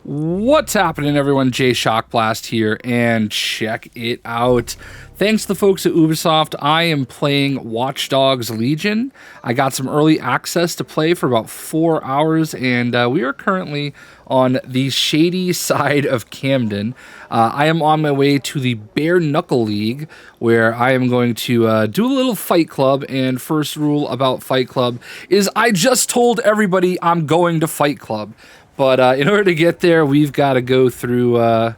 What's happening, everyone? JayShockblast here, and check it out. Thanks to the folks at Ubisoft, I am playing Watch Dogs Legion. I got some early access to play for about 4 hours, and we are currently on the shady side of Camden. I am on my way to the Bare Knuckle League, where I am going to do a little Fight Club, and first rule about Fight Club is I just told everybody I'm going to Fight Club. But in order to get there, we've got to go through an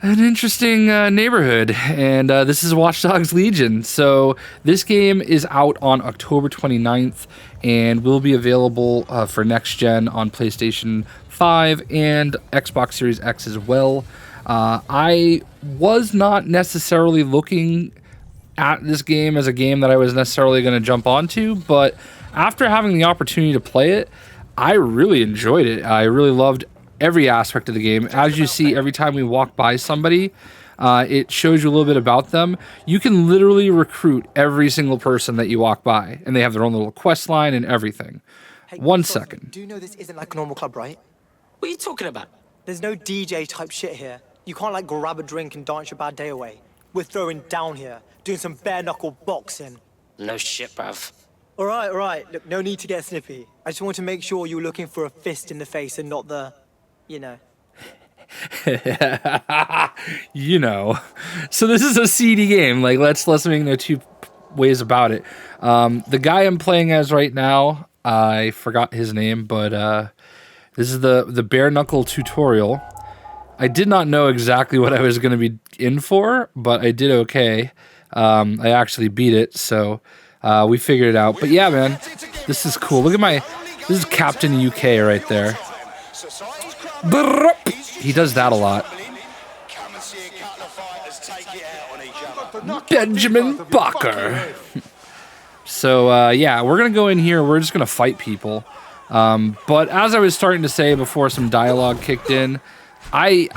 interesting neighborhood, and this is Watch Dogs Legion. So this game is out on October 29th, and will be available for next gen on PlayStation 5 and Xbox Series X as well. I was not necessarily looking at this game as a game that I was necessarily going to jump onto, but after having the opportunity to play it, I really enjoyed it. I really loved every aspect of the game. As you see, every time we walk by somebody, it shows you a little bit about them. You can literally recruit every single person that you walk by, and they have their own little quest line and everything. Hey, One second. Do you know this isn't like a normal club, right? What are you talking about? There's no DJ type shit here. You can't like grab a drink and dance your bad day away. We're throwing down here, doing some bare knuckle boxing. No shit, bruv. All right. Look, no need to get snippy. I just want to make sure you were looking for a fist in the face and not the, you know. You know. So this is a seedy game. Like, let's make no two ways about it. The guy I'm playing as right now, I forgot his name, but this is the bare knuckle tutorial. I did not know exactly what I was going to be in for, but I did okay. I actually beat it, so we figured it out. But yeah, man, this is cool. Look at this is Captain UK right there. He does that a lot. Benjamin Barker. So yeah, we're gonna go in here. We're just gonna fight people. But as I was starting to say before some dialogue kicked in, I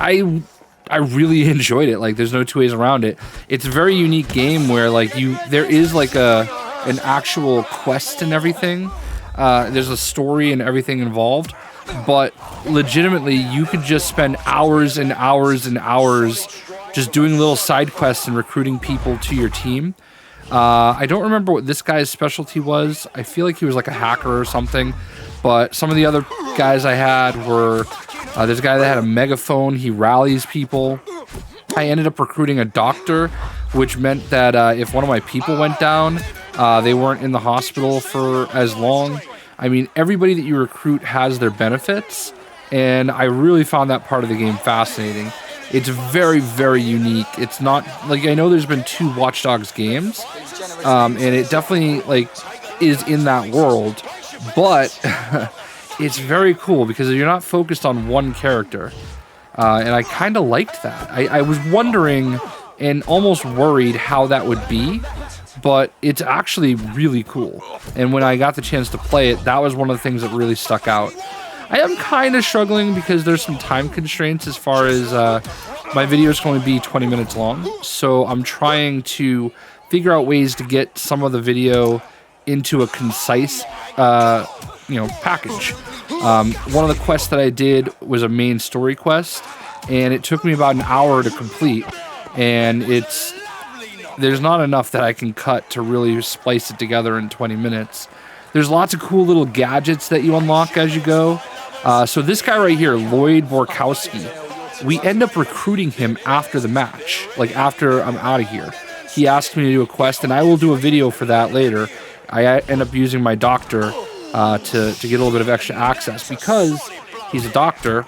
really enjoyed it. Like, there's no two ways around it. It's a very unique game where like there is like an actual quest and everything. There's a story and everything involved, but legitimately you could just spend hours and hours and hours just doing little side quests and recruiting people to your team. I don't remember what this guy's specialty was. I feel like he was like a hacker or something, but some of the other guys I had were there's a guy that had a megaphone. He rallies people. I ended up recruiting a doctor, which meant that if one of my people went down, they weren't in the hospital for as long. I mean, everybody that you recruit has their benefits, and I really found that part of the game fascinating. It's very, very unique. It's not like, I know there's been 2 Watch Dogs games, and it definitely like is in that world, but it's very cool because you're not focused on one character, and I kind of liked that. I was wondering and almost worried how that would be, but it's actually really cool. And when I got the chance to play it, that was one of the things that really stuck out. I am kind of struggling because there's some time constraints as far as my videos can only be 20 minutes long, so I'm trying to figure out ways to get some of the video into a concise package. One of the quests that I did was a main story quest, and it took me about an hour to complete, and there's not enough that I can cut to really splice it together in 20 minutes. There's lots of cool little gadgets that you unlock as you go. So this guy right here, Lloyd Borkowski, we end up recruiting him after the match, like after I'm out of here. He asked me to do a quest, and I will do a video for that later. I end up using my doctor to get a little bit of extra access because he's a doctor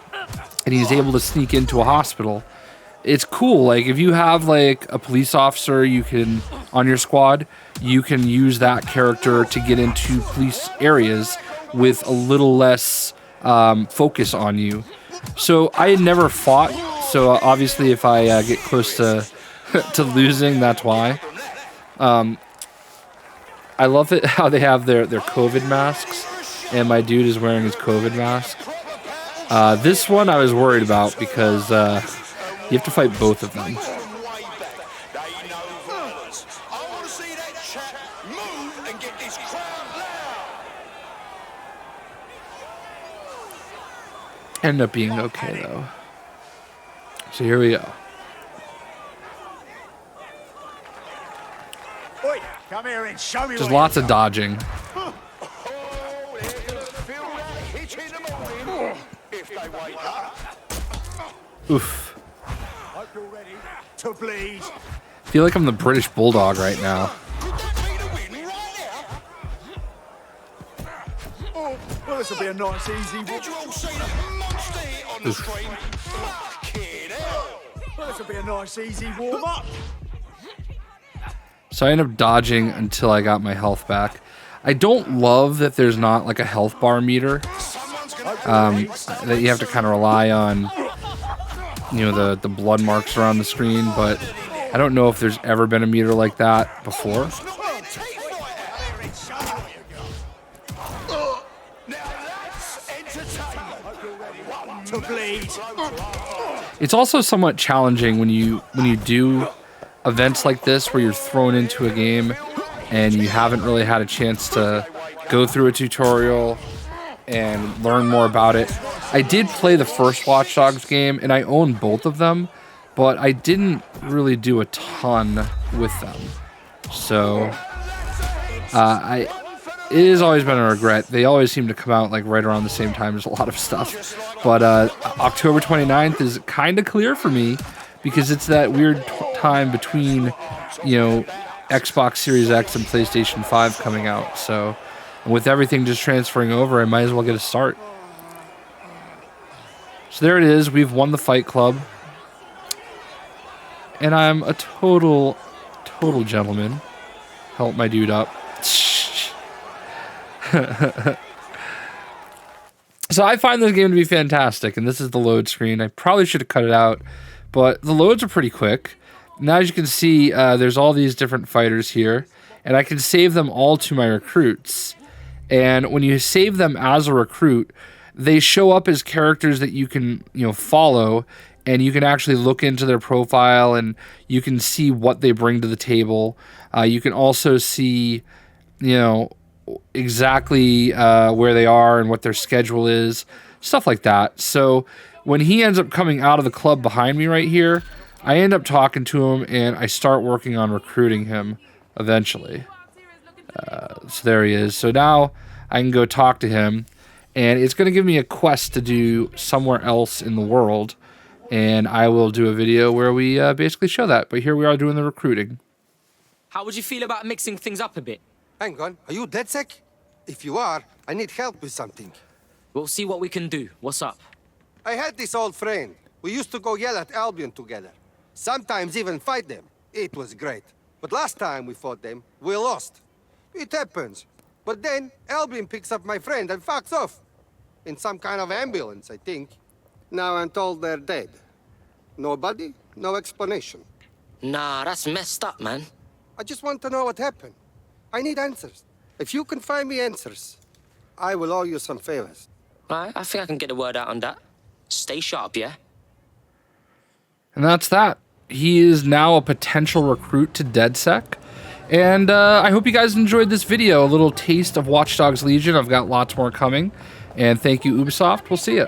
and he's able to sneak into a hospital. It's cool. Like, if you have like a police officer on your squad, you can use that character to get into police areas with a little less focus on you. So I had never fought, so obviously if I get close to to losing, that's why. I love it how they have their COVID masks, and my dude is wearing his COVID mask. This one I was worried about because you have to fight both of them. Ended up being okay, though. So here we go. Oi, come here and show me. Just lots of dodging. Oof. Hope you're ready to bleed. I feel like I'm the British Bulldog right now. Oh, well, this will be a nice, easy walk. Did you all see that monster hit on the screen? Fucking hell. Well, this will be a nice, easy warm up. So I ended up dodging until I got my health back. I don't love that there's not like a health bar meter. That you have to kind of rely on, you know, the blood marks around the screen, but I don't know if there's ever been a meter like that before. To bleed. It's also somewhat challenging when you do events like this where you're thrown into a game and you haven't really had a chance to go through a tutorial and learn more about it. I did play the first Watch Dogs game and I own both of them, but I didn't really do a ton with them. So it has always been a regret. They always seem to come out like right around the same time as a lot of stuff. But October 29th is kind of clear for me because it's that weird time between, you know, Xbox Series X and PlayStation 5 coming out. So with everything just transferring over, I might as well get a start. So there it is. We've won the Fight Club. And I'm a total gentleman. Help my dude up. So I find this game to be fantastic, and this is the load screen. I probably should have cut it out, but the loads are pretty quick. Now, as you can see, there's all these different fighters here, and I can save them all to my recruits. And when you save them as a recruit, they show up as characters that you can, you know, follow, and you can actually look into their profile, and you can see what they bring to the table. You can also see, you know, exactly where they are and what their schedule is, stuff like that. So when he ends up coming out of the club behind me right here, I end up talking to him and I start working on recruiting him eventually. So there he is. So now I can go talk to him and it's going to give me a quest to do somewhere else in the world, and I will do a video where we basically show that. But here we are doing the recruiting. How would you feel about mixing things up a bit? Hang on, are you dead sick? If you are, I need help with something. We'll see what we can do. What's up? I had this old friend. We used to go yell at Albion together. Sometimes even fight them. It was great. But last time we fought them, we lost. It happens. But then Albion picks up my friend and fucks off. In some kind of ambulance, I think. Now I'm told they're dead. Nobody, no explanation. Nah, that's messed up, man. I just want to know what happened. I need answers. If you can find me answers, I will owe you some favors. Right, I think I can get a word out on that. Stay sharp, yeah? And that's that. He is now a potential recruit to DedSec. And I hope you guys enjoyed this video. A little taste of Watch Dogs Legion. I've got lots more coming. And thank you, Ubisoft. We'll see you.